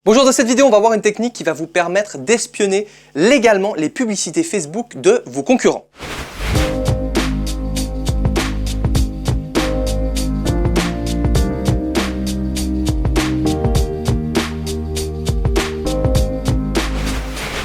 Bonjour, dans cette vidéo, on va voir une technique qui va vous permettre d'espionner légalement les publicités Facebook de vos concurrents.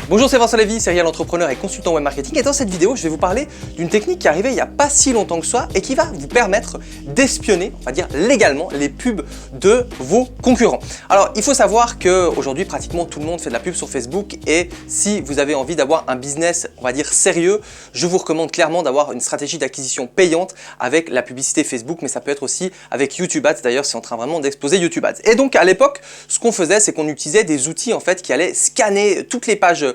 Bonjour, c'est Vincent Lévy, serial entrepreneur et consultant web marketing, et dans cette vidéo, je vais vous parler d'une technique qui est arrivée il n'y a pas si longtemps que ça et qui va vous permettre d'espionner, on va dire légalement, les pubs de vos concurrents. Alors, il faut savoir qu'aujourd'hui, pratiquement tout le monde fait de la pub sur Facebook, et si vous avez envie d'avoir un business, on va dire sérieux, je vous recommande clairement d'avoir une stratégie d'acquisition payante avec la publicité Facebook, mais ça peut être aussi avec YouTube Ads. D'ailleurs, c'est en train vraiment d'exploser YouTube Ads. Et donc, à l'époque, ce qu'on faisait, c'est qu'on utilisait des outils en fait qui allaient scanner toutes les pages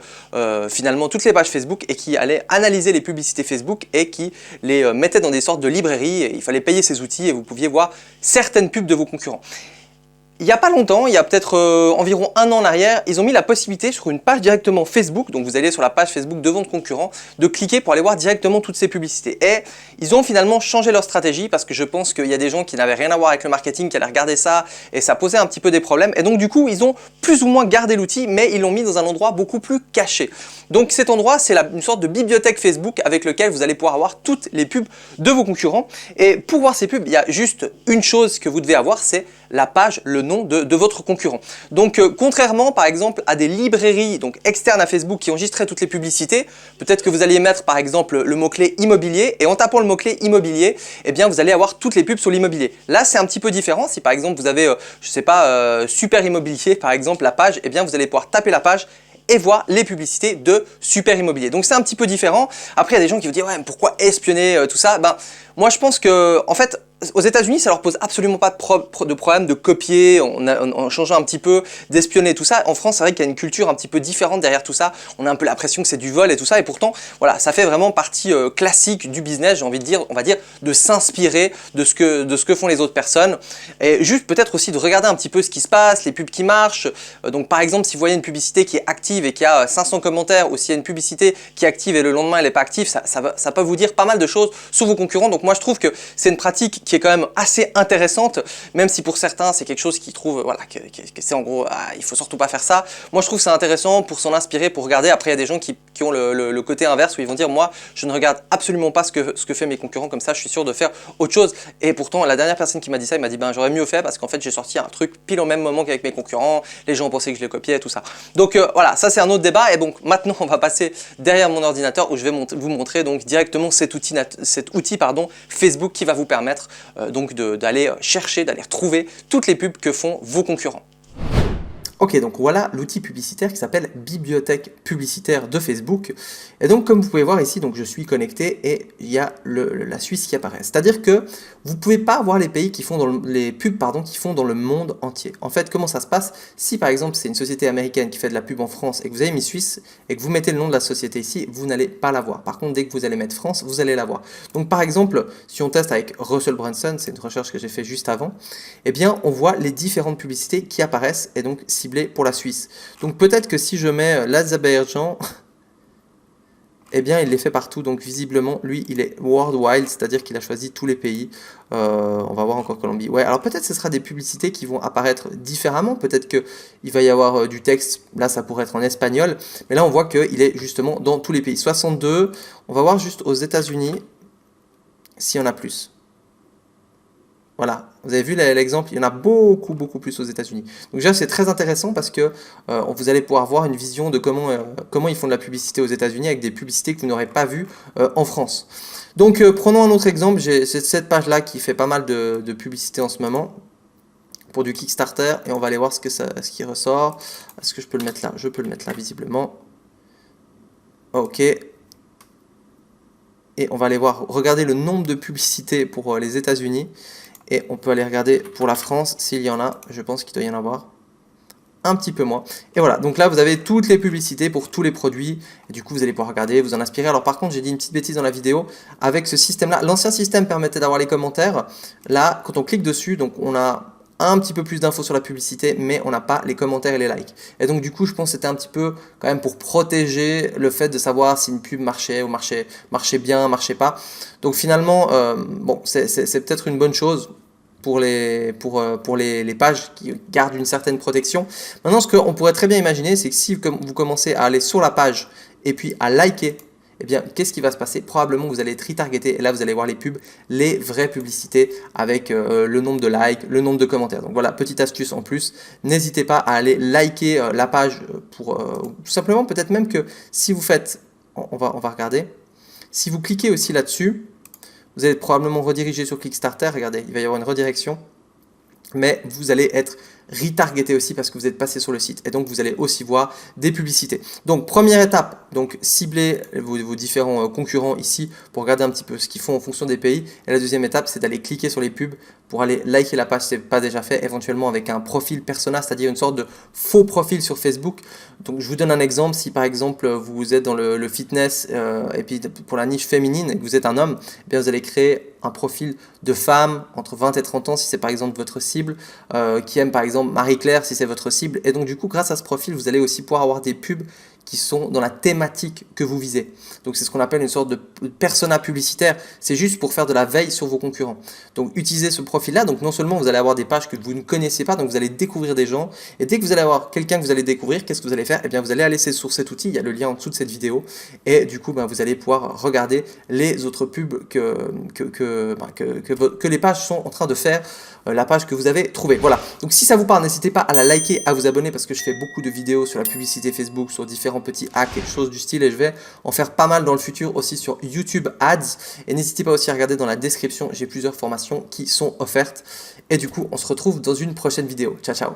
finalement toutes les pages Facebook et qui allait analyser les publicités Facebook et qui les mettait dans des sortes de librairies. Et il fallait payer ces outils et vous pouviez voir certaines pubs de vos concurrents. Il n'y a pas longtemps, il y a peut-être environ un an en arrière, ils ont mis la possibilité sur une page directement Facebook, donc vous allez sur la page Facebook de votre concurrent, de cliquer pour aller voir directement toutes ces publicités. Et ils ont finalement changé leur stratégie parce que je pense qu'il y a des gens qui n'avaient rien à voir avec le marketing, qui allaient regarder ça et ça posait un petit peu des problèmes. Et donc du coup, ils ont plus ou moins gardé l'outil, mais ils l'ont mis dans un endroit beaucoup plus caché. Donc cet endroit, c'est une sorte de bibliothèque Facebook avec lequel vous allez pouvoir avoir toutes les pubs de vos concurrents. Et pour voir ces pubs, il y a juste une chose que vous devez avoir, c'est la page, le nom de votre concurrent. Donc contrairement par exemple à des librairies donc externes à Facebook qui enregistraient toutes les publicités, peut-être que vous alliez mettre par exemple le mot-clé immobilier et en tapant le mot-clé immobilier, eh bien vous allez avoir toutes les pubs sur l'immobilier. Là c'est un petit peu différent. Si par exemple vous avez je sais pas super immobilier par exemple la page, eh bien vous allez pouvoir taper la page et voir les publicités de super immobilier. Donc c'est un petit peu différent. Après il y a des gens qui vous disent ouais mais pourquoi espionner tout ça? Ben moi je pense que en fait aux États-Unis, ça leur pose absolument pas de problème de copier en changeant un petit peu, d'espionner tout ça. En France, c'est vrai qu'il y a une culture un petit peu différente derrière tout ça. On a un peu l'impression que c'est du vol et tout ça. Et pourtant, voilà, ça fait vraiment partie classique du business. J'ai envie de dire, on va dire, de s'inspirer de ce que font les autres personnes. Et juste peut-être aussi de regarder un petit peu ce qui se passe, les pubs qui marchent. Donc par exemple, si vous voyez une publicité qui est active et qui a 500 commentaires, ou s'il y a une publicité qui est active et le lendemain elle n'est pas active, ça peut vous dire pas mal de choses sur vos concurrents. Donc moi, je trouve que c'est une pratique qui est quand même assez intéressante, même si pour certains c'est quelque chose qu'ils trouvent voilà, que c'est en gros il faut surtout pas faire ça. Moi je trouve que c'est intéressant pour s'en inspirer, pour regarder. Après il y a des gens qui ont le côté inverse où ils vont dire moi je ne regarde absolument pas ce que fait mes concurrents, comme ça je suis sûr de faire autre chose. Et pourtant la dernière personne qui m'a dit ça, il m'a dit ben j'aurais mieux fait parce qu'en fait j'ai sorti un truc pile au même moment qu'avec mes concurrents, les gens pensaient que je les copiais et tout ça. Donc voilà, ça c'est un autre débat. Et donc maintenant on va passer derrière mon ordinateur où je vais vous montrer donc directement cet outil Facebook qui va vous permettre donc d'aller chercher, d'aller retrouver toutes les pubs que font vos concurrents. Ok, donc voilà l'outil publicitaire qui s'appelle Bibliothèque publicitaire de Facebook. Et donc comme vous pouvez voir ici, donc je suis connecté et il y a la Suisse qui apparaît. C'est-à-dire que vous ne pouvez pas voir les pays qui font les pubs qui font dans le monde entier. En fait, comment ça se passe? Si par exemple c'est une société américaine qui fait de la pub en France et que vous avez mis Suisse et que vous mettez le nom de la société ici, vous n'allez pas la voir. Par contre, dès que vous allez mettre France, vous allez la voir. Donc par exemple, si on teste avec Russell Brunson, c'est une recherche que j'ai fait juste avant, eh bien on voit les différentes publicités qui apparaissent et donc pour la Suisse. Donc peut-être que si je mets l'Azerbaïdjan, eh bien il les fait partout. Donc visiblement lui il est worldwide, c'est-à-dire qu'il a choisi tous les pays. On va voir encore Colombie. Ouais, alors peut-être ce sera des publicités qui vont apparaître différemment. Peut-être qu'il va y avoir du texte, là ça pourrait être en espagnol, mais là on voit qu'il est justement dans tous les pays. 62, on va voir juste aux États-Unis s'il y en a plus. Voilà, vous avez vu l'exemple, il y en a beaucoup plus aux États-Unis. Donc déjà c'est très intéressant parce que vous allez pouvoir voir une vision de comment ils font de la publicité aux États-Unis avec des publicités que vous n'aurez pas vues en France. Donc prenons un autre exemple, j'ai cette page-là qui fait pas mal de publicité en ce moment pour du Kickstarter et on va aller voir ce qui ressort. Est-ce que je peux le mettre là? Je peux le mettre là visiblement. Ok. Et on va aller voir, regarder le nombre de publicités pour les États-Unis. Et on peut aller regarder pour la France, s'il y en a, je pense qu'il doit y en avoir un petit peu moins. Et voilà, donc là vous avez toutes les publicités pour tous les produits, et du coup vous allez pouvoir regarder, vous en inspirer. Alors par contre j'ai dit une petite bêtise dans la vidéo, avec ce système-là, l'ancien système permettait d'avoir les commentaires. Là, quand on clique dessus, donc on a un petit peu plus d'infos sur la publicité, mais on n'a pas les commentaires et les likes. Et donc du coup je pense que c'était un petit peu quand même pour protéger le fait de savoir si une pub marchait ou marchait bien, marchait pas. Donc finalement, bon, c'est peut-être une bonne chose pour les pages qui gardent une certaine protection. Maintenant, ce qu'on pourrait très bien imaginer, c'est que si vous commencez à aller sur la page et puis à liker, eh bien, qu'est-ce qui va se passer? Probablement, vous allez être retargeté et là, vous allez voir les pubs, les vraies publicités avec le nombre de likes, le nombre de commentaires. Donc voilà, petite astuce en plus. N'hésitez pas à aller liker la page pour tout simplement, peut-être même que si vous faites, on va regarder, si vous cliquez aussi là-dessus, vous allez être probablement redirigé sur Kickstarter. Regardez, il va y avoir une redirection. Mais vous allez être retargeté aussi parce que vous êtes passé sur le site et donc vous allez aussi voir des publicités. Donc première étape, donc ciblez vos différents concurrents ici pour regarder un petit peu ce qu'ils font en fonction des pays. Et la deuxième étape, c'est d'aller cliquer sur les pubs pour aller liker la page si ce n'est pas déjà fait, éventuellement avec un profil persona, c'est-à-dire une sorte de faux profil sur Facebook. Donc je vous donne un exemple, si par exemple vous êtes dans le fitness et puis pour la niche féminine et que vous êtes un homme, eh bien vous allez créer un profil de femme entre 20 et 30 ans si c'est par exemple votre cible, qui aime par exemple Marie-Claire si c'est votre cible. Et donc du coup, grâce à ce profil, vous allez aussi pouvoir avoir des pubs qui sont dans la thématique que vous visez. Donc c'est ce qu'on appelle une sorte de persona publicitaire. C'est juste pour faire de la veille sur vos concurrents. Donc utilisez ce profil-là. Donc non seulement vous allez avoir des pages que vous ne connaissez pas, donc vous allez découvrir des gens. Et dès que vous allez avoir quelqu'un que vous allez découvrir, qu'est-ce que vous allez faire? Eh bien vous allez aller sur cet outil, il y a le lien en dessous de cette vidéo. Et du coup, vous allez pouvoir regarder les autres pubs que les pages sont en train de faire, la page que vous avez trouvée. Voilà. Donc si ça vous parle, n'hésitez pas à la liker, à vous abonner parce que je fais beaucoup de vidéos sur la publicité Facebook, sur différents petits hacks et choses du style et je vais en faire pas mal dans le futur aussi sur YouTube Ads. Et n'hésitez pas aussi à regarder dans la description, j'ai plusieurs formations qui sont offertes. Et du coup, on se retrouve dans une prochaine vidéo. Ciao, ciao!